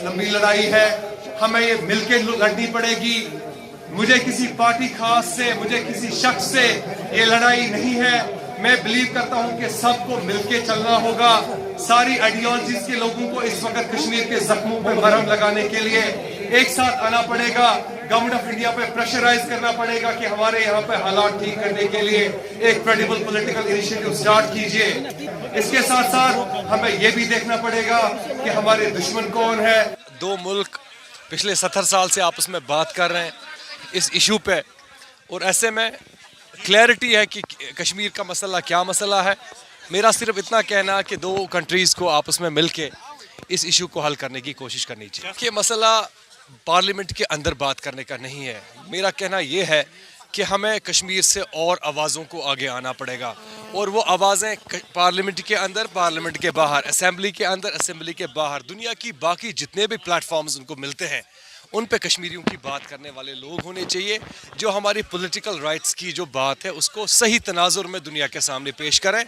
लंबी लड़ाई है, हमें ये मिलके लड़नी पड़ेगी। मुझे किसी पार्टी खास से, मुझे किसी शख्स से ये लड़ाई नहीं है। मैं बिलीव करता हूं कि सबको मिलके चलना होगा। सारी आइडियोलॉजीज के लोगों को इस वक्त कश्मीर के जख्मों पे मरहम लगाने के लिए एक साथ आना पड़ेगा। गवर्नमेंट ऑफ इंडिया पे प्रेशराइज करना पड़ेगा कि हमारे यहाँ पे हालात ठीक करने के लिए एक क्रेडिबल पॉलिटिकल इनिशिएटिव स्टार्ट कीजिए। इसके साथ साथ हमें ये भी देखना पड़ेगा कि हमारे दुश्मन कौन है। दो मुल्क पिछले 70 साल से आपस में बात कर रहे हैं इस इशू पे, और ऐसे में क्लैरिटी है कि कश्मीर का मसला क्या मसला है। मेरा सिर्फ इतना कहना कि दो कंट्रीज़ को आपस में मिल के इस इशू को हल करने की कोशिश करनी चाहिए कि मसला पार्लियामेंट के अंदर बात करने का नहीं है। मेरा कहना ये है कि हमें कश्मीर से और आवाज़ों को आगे आना पड़ेगा, और वो आवाज़ें पार्लियामेंट के अंदर, पार्लियामेंट के बाहर, असेंबली के अंदर, असेंबली के बाहर, दुनिया की बाकी जितने भी प्लेटफॉर्म्स उनको मिलते हैं उन पे कश्मीरियों की बात करने वाले लोग होने चाहिए, जो हमारी पॉलिटिकल राइट्स की जो बात है उसको सही तनाजुर में दुनिया के सामने पेश करें।